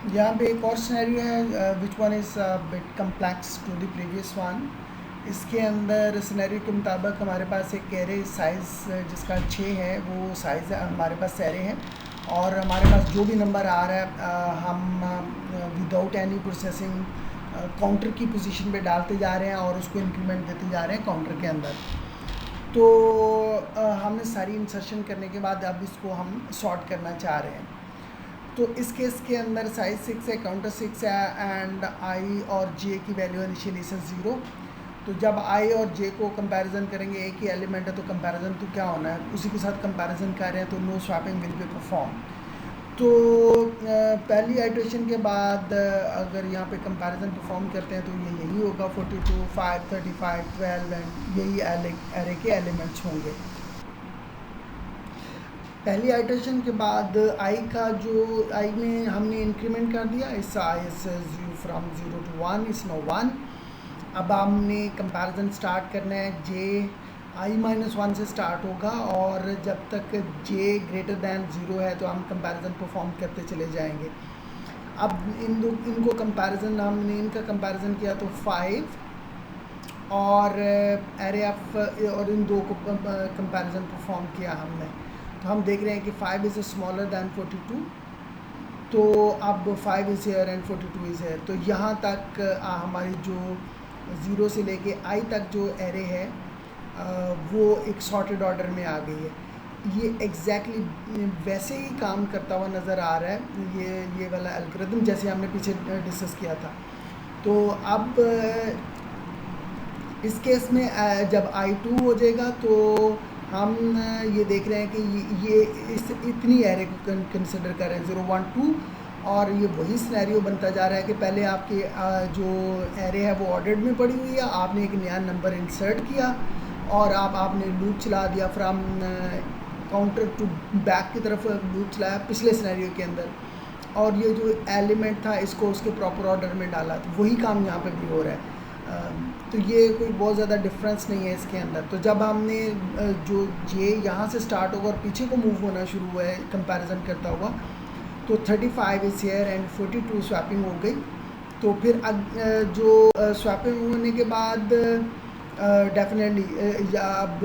यहाँ पे एक और सिनेरियो है which one is bit complex to the previous one. इसके अंदर सिनेरियो के मुताबिक हमारे पास एक एरे साइज़ जिसका 6 है, वो साइज़ हमारे पास एरे है और हमारे पास जो भी नंबर आ रहा है हम विदाउट एनी प्रोसेसिंग काउंटर की पोजीशन पे डालते जा रहे हैं और उसको इंक्रीमेंट देते जा रहे हैं काउंटर के अंदर। तो हमने सारी इंसर्शन करने के बाद अब इसको हम सॉर्ट करना चाह रहे हैं। तो इस केस के अंदर साइज 6 है, काउंटर 6 है एंड आई और जे की वैल्यू इनिशियली से 0। तो जब आई और जे को कंपैरिजन करेंगे, एक ही एलिमेंट है तो कंपैरिजन तो क्या होना है, उसी के साथ कंपैरिजन कर रहे हैं, तो no swapping will be perform. तो पहली आइट्रेशन के बाद अगर यहाँ पे कंपैरिजन परफॉर्म करते हैं तो ये यही होगा 42, 5, 35, 12 एंड यही एरे के एलिमेंट्स होंगे। पहली आइट्रेशन के बाद आई का जो आई में हमने इंक्रीमेंट कर दिया, इस I is from 0 to 1 is no 1। अब हमने कंपैरिजन स्टार्ट करना है, जे आई -1 से स्टार्ट होगा और जब तक जे ग्रेटर दैन 0 है तो हम कंपैरिजन परफॉर्म करते चले जाएंगे। अब इनको कंपैरिजन हमने इनका कंपैरिजन किया तो 5 और एरे ऑफ और इन दो को कंपैरिजन परफॉर्म किया हमने। तो हम देख रहे हैं कि 5 इज़ स्मॉलर दैन 42। तो अब 5 is here and 42 is here. तो यहाँ तक हमारी जो 0 से लेके आई तक जो एरे है वो एक सॉर्टेड ऑर्डर में आ गई है। ये एग्जैक्टली वैसे ही काम करता हुआ नज़र आ रहा है, ये वाला एल्गोरिथम जैसे हमने पीछे डिस्कस किया था। तो अब इस केस में जब I2 हो जाएगा तो हम ये देख रहे हैं कि ये इस इतनी एरे को कंसिडर कर रहे हैं 0, 1, 2 और ये वही सिनेरियो बनता जा रहा है कि पहले आपकी जो एरे है वो ऑर्डर्ड में पड़ी हुई है, आपने एक नया नंबर इंसर्ट किया और आपने लूप चला दिया फ्रॉम काउंटर टू बैक की तरफ लूप चलाया पिछले सिनेरियो के अंदर, और ये जो एलिमेंट था इसको उसके प्रॉपर ऑर्डर में डाला। तो वही काम यहाँ पे भी हो रहा है। तो ये कोई बहुत ज़्यादा डिफरेंस नहीं है इसके अंदर। तो जब हमने जो जे यहाँ से स्टार्ट होगा और पीछे को मूव होना शुरू हुआ है कंपैरिजन करता हुआ, तो 35 इज़ हेयर एंड 42 स्वैपिंग हो गई। तो फिर जो स्वैपिंग होने के बाद डेफिनेटली अब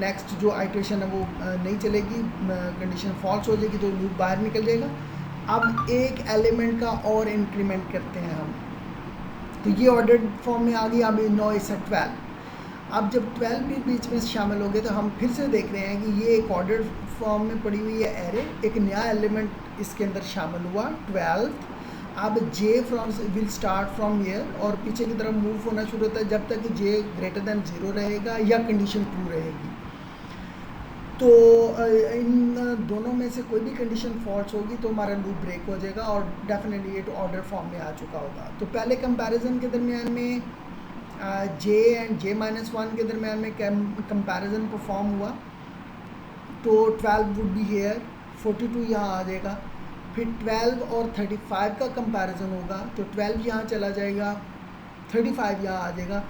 नेक्स्ट जो आइट्रेशन है वो नहीं चलेगी, कंडीशन फॉल्स हो जाएगी तो लूप बाहर निकल जाएगा। अब एक एलिमेंट का और इंक्रीमेंट करते हैं हम, तो ये ऑर्डर्ड फॉर्म में आ गई। अब 9 इस 12। अब जब 12 भी बीच में शामिल हो गए तो हम फिर से देख रहे हैं कि ये एक ऑर्डर्ड फॉर्म में पड़ी हुई है एरे, एक नया एलिमेंट इसके अंदर शामिल हुआ 12। अब J from will start from year और पीछे की तरफ मूव होना शुरू होता है जब तक जे ग्रेटर दैन 0 रहेगा या कंडीशन ट्रू रहेगी। तो इन दोनों में से कोई भी कंडीशन फॉल्स होगी तो हमारा लूप ब्रेक हो जाएगा और डेफिनेटली ये तो ऑर्डर फॉर्म में आ चुका होगा। तो पहले कंपैरिजन के दरमियान में जे एंड J-1 के दरमियान में कंपैरिजन परफॉर्म हुआ तो 12 वुड बी हेयर, 42 यहाँ आ जाएगा। फिर 12 और 35 का कंपैरिजन होगा तो 12 यहाँ चला जाएगा, 35 यहाँ आ जाएगा।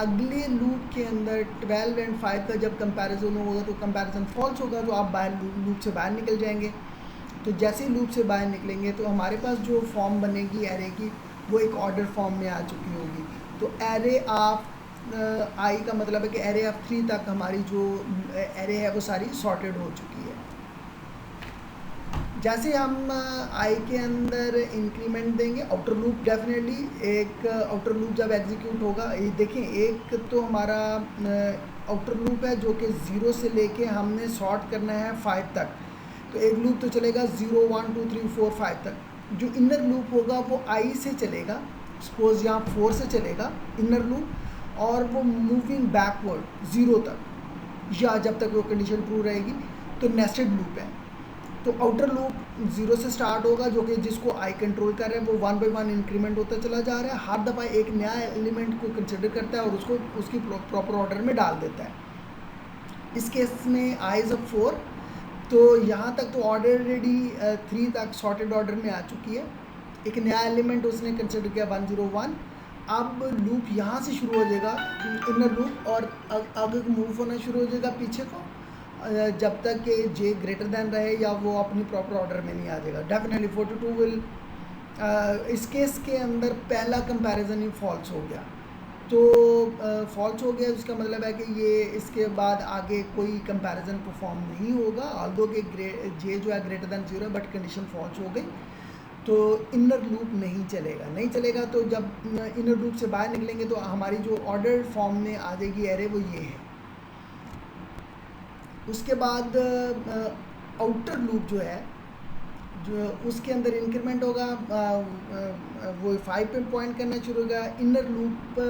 अगले लूप के अंदर 12 एंड 5 का जब कंपैरिजन होगा तो कंपैरिजन फॉल्स होगा तो आप बाहर लूप से बाहर निकल जाएंगे। तो जैसे ही लूप से बाहर निकलेंगे तो हमारे पास जो फॉर्म बनेगी एरे की वो एक ऑर्डर फॉर्म में आ चुकी होगी। तो एरे ऑफ आई का मतलब है कि एरे ऑफ 3 तक हमारी जो एरे है वो सारी सॉर्टेड हो चुकी है। जैसे हम आई के अंदर इंक्रीमेंट देंगे आउटर लूप, डेफिनेटली एक आउटर लूप जब एग्जीक्यूट होगा, ये देखें एक तो हमारा आउटर लूप है जो कि 0 से लेके हमने सॉर्ट करना है 5 तक। तो एक लूप तो चलेगा 0, 1, 2, 3, 4, 5 तक। जो इनर लूप होगा वो आई से चलेगा, सपोज यहाँ 4 से चलेगा इनर लूप, और वो मूविंग बैकवर्ड 0 तक या जब तक वो कंडीशन ट्रू रहेगी। तो नेस्टेड लूप है। तो आउटर लूप 0 से स्टार्ट होगा जो कि जिसको आई कंट्रोल कर रहे हैं, वो 1 बाई 1 इंक्रीमेंट होता चला जा रहा है, हर दफ़ा एक नया एलिमेंट को कंसिडर करता है और उसको उसकी प्रॉपर ऑर्डर में डाल देता है। इस केस में आई इज़ 4। तो यहाँ तक तो ऑलरेडी 3 तक सॉर्टेड ऑर्डर में आ चुकी है। एक नया एलिमेंट उसने कंसिडर किया 101। अब लूप यहाँ से शुरू हो जाएगा इनर लूप और आगे मूव होना शुरू हो जाएगा पीछे को, जब तक कि जे ग्रेटर दैन रहे या वो अपनी प्रॉपर ऑर्डर में नहीं आ जाएगा। डेफिनेटली 42 विल इस केस के अंदर पहला कंपैरिजन ही फॉल्स हो गया। तो फॉल्स हो गया इसका मतलब है कि ये इसके बाद आगे कोई कंपैरिजन परफॉर्म नहीं होगा, ऑल्दो के जे जो है greater than 0 but condition false हो गई, तो इनर लूप नहीं चलेगा। नहीं चलेगा तो जब इनर लूप से बाहर निकलेंगे तो हमारी जो ऑर्डर फॉर्म में आ जाएगी एरे वो ये है। उसके बाद आउटर लूप जो है, जो उसके अंदर इंक्रीमेंट होगा, वो 5 पे पॉइंट करना शुरू होगा। इनर लूप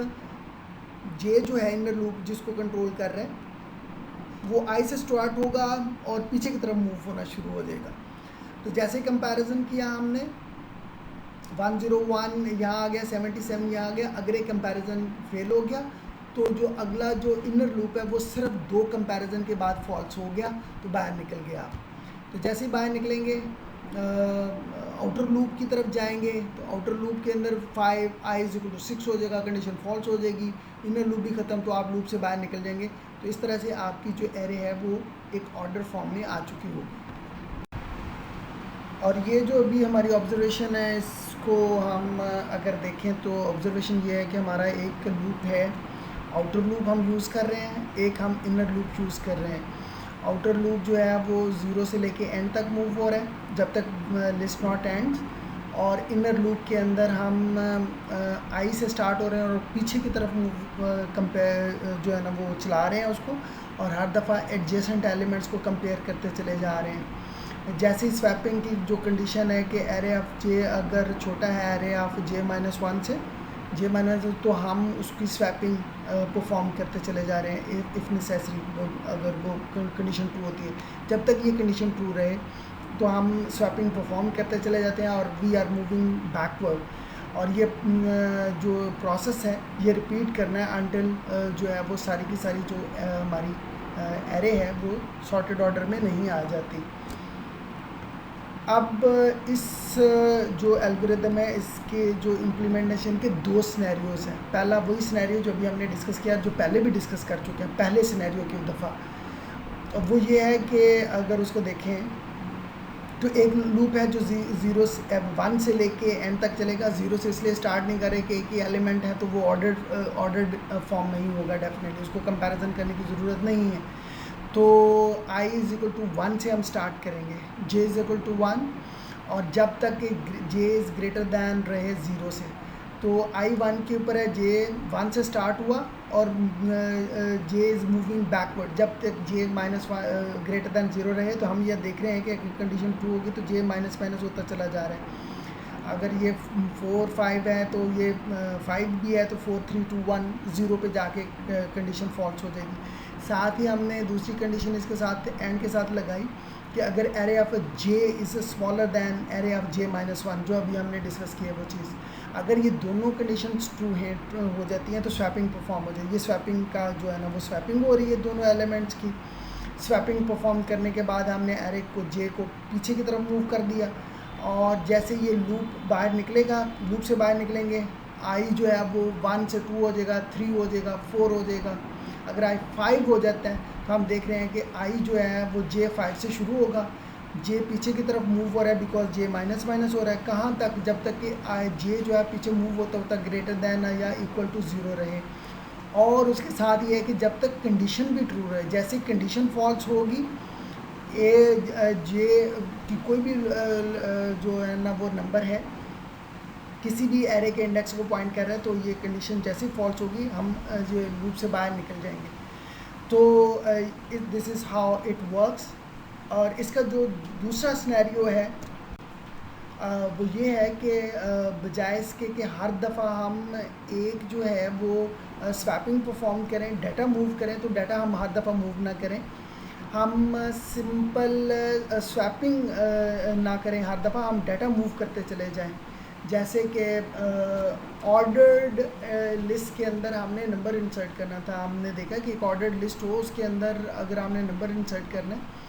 जे जो है इनर लूप जिसको कंट्रोल कर रहे हैं वो आई से स्टार्ट होगा और पीछे की तरफ मूव होना शुरू हो जाएगा। तो जैसे कंपैरिजन किया हमने 101 यहाँ आ गया, 77 यहाँ आ गया, अगर एक कंपैरिजन फेल हो गया तो जो अगला जो इनर लूप है वो सिर्फ 2 कंपैरिजन के बाद फॉल्स हो गया तो बाहर निकल गया। तो जैसे ही बाहर निकलेंगे आउटर लूप की तरफ जाएंगे तो आउटर लूप के अंदर 5 i = 6 हो जाएगा, कंडीशन फॉल्स हो जाएगी, इनर लूप भी ख़त्म, तो आप लूप से बाहर निकल जाएंगे। तो इस तरह से आपकी जो एरे है वो एक ऑर्डर फॉर्म में आ चुकी होगी। और ये जो अभी हमारी ऑब्जर्वेशन है इसको हम अगर देखें तो ऑब्जर्वेशन ये है कि हमारा एक लूप है, आउटर लूप हम यूज़ कर रहे हैं, एक हम इनर लूप यूज़ कर रहे हैं। आउटर लूप जो है वो 0 से लेके एंड तक मूव हो रहा है जब तक लिस्ट नॉट एंड्स, और इनर लूप के अंदर हम आई से स्टार्ट हो रहे हैं और पीछे की तरफ मूव कंपेयर जो है ना वो चला रहे हैं उसको, और हर दफ़ा एडजेसेंट एलिमेंट्स को कंपेयर करते चले जा रहे हैं। जैसे स्वैपिंग की जो कंडीशन है कि एरे ऑफ जे अगर छोटा है एरे ऑफ J-1 से J-, तो हम उसकी स्वैपिंग परफॉर्म करते चले जा रहे हैं इफ़ नेसेसरी, अगर वो कंडीशन ट्रू होती है। जब तक ये कंडीशन ट्रू रहे तो हम स्वैपिंग परफॉर्म करते चले जाते हैं और वी आर मूविंग बैकवर्ड। और ये जो प्रोसेस है ये रिपीट करना है अंटिल जो है वो सारी की सारी जो हमारी एरे है वो सॉर्टेड ऑर्डर में नहीं आ जाती। अब इस जो एल्गोरिदम है इसके जो इम्प्लीमेंटेशन के 2 सिनेरियोज़ हैं। पहला वही सिनेरियो जो अभी हमने डिस्कस किया, जो पहले भी डिस्कस कर चुके हैं पहले सिनेरियो की दफ़ा। वो ये है कि अगर उसको देखें तो एक लूप है जो 1 से लेके एंड तक चलेगा। 0 से इसलिए स्टार्ट नहीं करे कि एक ही एलिमेंट है तो वो ऑर्डर्ड फॉर्म नहीं होगा, डेफिनेटली उसको कंपैरिजन करने की ज़रूरत नहीं है। तो i = 1 से हम स्टार्ट करेंगे, j = 1, और जब तक j इज़ ग्रेटर दैन रहे 0 से। तो i 1 के ऊपर है, j 1 से स्टार्ट हुआ और j इज़ मूविंग बैकवर्ड जब तक j - ग्रेटर दैन 0 रहे। तो हम ये देख रहे हैं कि कंडीशन ट्रू होगी तो j माइनस होता चला जा रहा है। अगर ये 4 5 है तो ये 5 भी है तो 4 3 2 1 0 पे जाके कंडीशन फॉल्स हो जाएगी। साथ ही हमने दूसरी कंडीशन इसके साथ एंड के साथ लगाई कि अगर array of j is smaller than array of J-1, जो अभी हमने डिस्कस किया वो चीज़, अगर ये दोनों कंडीशंस ट्रू हैं हो जाती हैं तो स्वैपिंग परफॉर्म हो जाएगी। ये स्वैपिंग का जो है ना वो स्वैपिंग हो रही है दोनों एलिमेंट्स की। स्वैपिंग परफॉर्म करने के बाद हमने एरे को j को पीछे की तरफ मूव कर दिया, और जैसे ये लूप बाहर निकलेगा, लूप से बाहर निकलेंगे, i जो है वो 1 से 2 हो जाएगा, 3 हो जाएगा, 4 हो जाएगा। अगर i 5 हो जाता है तो हम देख रहे हैं कि i जो है वो J5 से शुरू होगा, j पीछे की तरफ मूव हो रहा है बिकॉज J-, हो रहा है। कहाँ तक? जब तक कि j जो है पीछे मूव होता होता ग्रेटर दैन या इक्वल टू 0 रहे। और उसके साथ ये है कि जब तक कंडीशन भी ट्रू रहे, जैसे कंडीशन फॉल्स होगी j की कोई भी जो है ना वो नंबर है किसी भी एरे के इंडेक्स को पॉइंट कर रहा है, तो ये कंडीशन जैसे फॉल्स होगी हम जो लूप से बाहर निकल जाएंगे। तो this is how it works. और इसका जो दूसरा सिनेरियो है वो ये है कि बजाय इसके कि हर दफ़ा हम एक जो है वो स्वैपिंग परफॉर्म करें, डाटा मूव करें, तो डाटा हम हर दफ़ा मूव ना करें, हम सिंपल स्वैपिंग ना करें, हर दफ़ा हम डाटा मूव करते चले जाएं। जैसे कि ऑर्डर्ड लिस्ट के अंदर हमने नंबर इंसर्ट करना था, हमने देखा कि एक ऑर्डर्ड लिस्ट हो उसके अंदर अगर हमने नंबर इंसर्ट करना है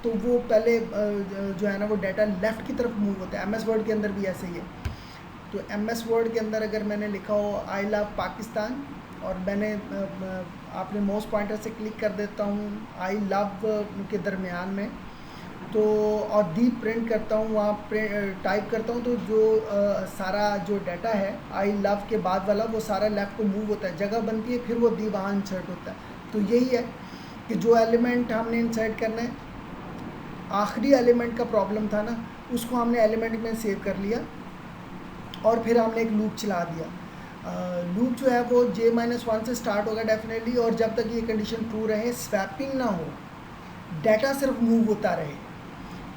तो वो पहले जो है ना वो डाटा लेफ़्ट की तरफ मूव होता है। MS वर्ड के अंदर भी ऐसे ही है। तो MS वर्ड के अंदर अगर मैंने लिखा हो आई लव पाकिस्तान और मैंने आपने माउस पॉइंटर से क्लिक कर देता हूँ आई लव के दरमियान में, तो और दी प्रिंट करता हूँ, वहाँ टाइप करता हूँ, तो जो सारा जो डाटा है आई लव के बाद वाला वो सारा लेफ़्ट को मूव होता है, जगह बनती है, फिर वो दी वहाँ इंसर्ट होता है। तो यही है कि जो एलिमेंट हमने इंसर्ट करना है, आखिरी एलिमेंट का प्रॉब्लम था ना, उसको हमने एलिमेंट में सेव कर लिया और फिर हमने एक लूप चला दिया। लूप जो है वो j-1 से स्टार्ट होगा डेफिनेटली, और जब तक ये कंडीशन ट्रू रहे, स्वैपिंग ना हो, डाटा सिर्फ मूव होता रहे,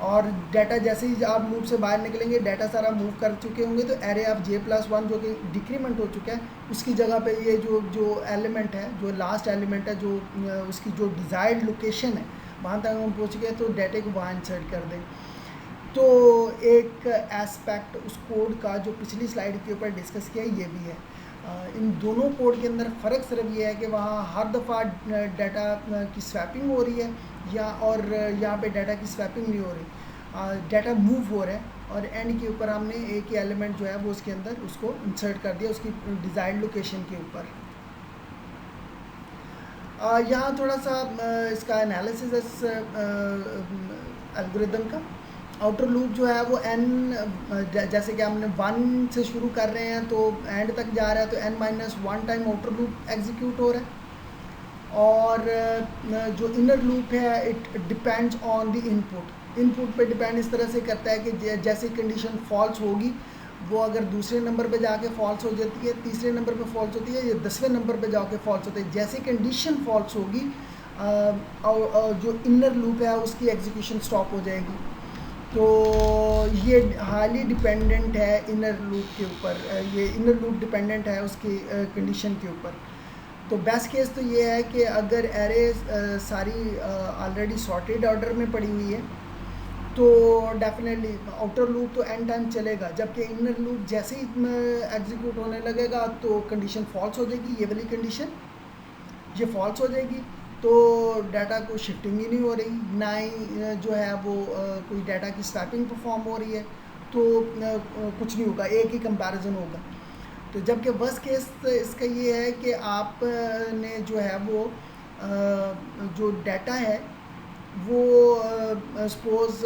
और डाटा जैसे ही आप लूप से बाहर निकलेंगे डाटा सारा मूव कर चुके होंगे, तो एरे ऑफ j+1 जो कि डिक्रीमेंट हो चुका है, उसकी जगह पे ये जो एलिमेंट है, जो लास्ट एलिमेंट है, जो उसकी जो डिज़ायर्ड लोकेशन है, वहाँ तक हम पहुँच गए, तो डाटे को वहाँ इंसर्ट कर दें। तो एक एस्पेक्ट उस कोड का जो पिछली स्लाइड के ऊपर डिस्कस किया, ये भी है। इन दोनों कोड के अंदर फ़र्क सिर्फ ये है कि वहाँ हर दफ़ा डाटा की स्वैपिंग हो रही है, और यहाँ पे डाटा की स्वैपिंग नहीं हो रही, डाटा मूव हो रहा है, और एंड के ऊपर हमने एक ही एलिमेंट जो है वो उसके अंदर उसको इंसर्ट कर दिया उसकी डिज़ायर्ड लोकेशन के ऊपर। यहाँ थोड़ा सा इसका एनालिसिस एल्गोरिदम का। आउटर लूप जो है वो जैसे कि हमने 1 से शुरू कर रहे हैं तो एंड तक जा रहा है, तो n-1 time outer loop execute हो रहा है, और जो इनर लूप है it depends on the input पे डिपेंड इस तरह से करता है कि जैसे कंडीशन फॉल्स होगी, वो अगर दूसरे नंबर पे जाके फॉल्स हो जाती है, तीसरे नंबर पे फॉल्स होती है, या 10वें नंबर पे जाके फॉल्स होती है। जैसे कंडीशन फॉल्स होगी और जो इनर लूप है उसकी एग्जीक्यूशन स्टॉप हो जाएगी। तो ये हाईली डिपेंडेंट है इनर लूप के ऊपर, ये इनर लूप डिपेंडेंट है उसकी कंडीशन के ऊपर। तो बेस्ट केस तो ये है कि अगर एरे सारी ऑलरेडी सॉर्टेड ऑर्डर में पड़ी हुई है, तो डेफिनेटली आउटर लूप तो एंड टाइम चलेगा, जबकि इनर लूप जैसे ही एग्जीक्यूट होने लगेगा तो कंडीशन फॉल्स हो जाएगी, ये वाली कंडीशन ये फॉल्स हो जाएगी, तो डाटा को शिफ्टिंग ही नहीं हो रही, ना ही जो है वो कोई डाटा की स्वैपिंग परफॉर्म हो रही है, तो कुछ नहीं होगा, एक ही कंपैरिजन होगा। तो जबकि वर्स्ट केस इसका ये है कि आपने जो है वो जो डाटा है वो सपोज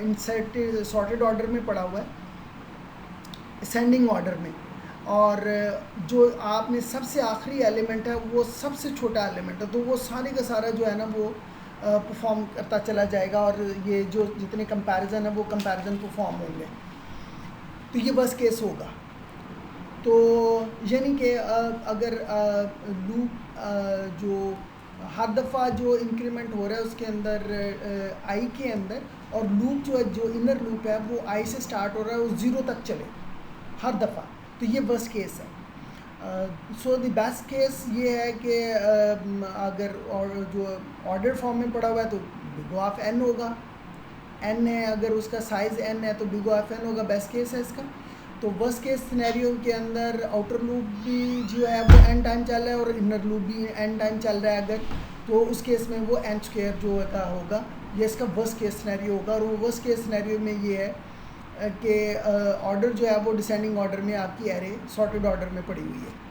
इंसर्टेड सॉर्टेड ऑर्डर में पड़ा हुआ है, असेंडिंग ऑर्डर में, और जो आपने सबसे आखिरी एलिमेंट है वो सबसे छोटा एलिमेंट है, तो वो सारे का सारा जो है ना वो परफॉर्म करता चला जाएगा, और ये जो जितने कंपैरिजन है वो कंपैरिजन परफॉर्म होंगे। तो ये बस केस होगा। तो यानी कि अगर लूप जो हर दफ़ा जो इंक्रीमेंट हो रहा है उसके अंदर आई के अंदर, और लूप जो है जो इनर लूप है वो आई से स्टार्ट हो रहा है, वो 0 तक चले हर दफ़ा, तो ये वर्स्ट केस है। सो द बेस्ट केस ये है कि अगर और जो ऑर्डर फॉर्म में पड़ा हुआ है तो बिग ऑफ n होगा, n है अगर उसका साइज़ n है तो बिग ऑफ n होगा, बेस्ट केस है इसका। तो वर्स्ट केस सिनेरियो के अंदर आउटर लूप भी जो है वो n टाइम चल रहा है और इनर लूप भी n टाइम चल रहा है अगर, तो उस केस में वो n² जो का होगा, ये इसका वर्स्ट केस सिनेरियो होगा। और वो वर्स्ट केस सिनेरियो में ये है कि ऑर्डर जो है वो डिसेंडिंग ऑर्डर में आपकी एरे सॉर्टेड ऑर्डर में पड़ी हुई है।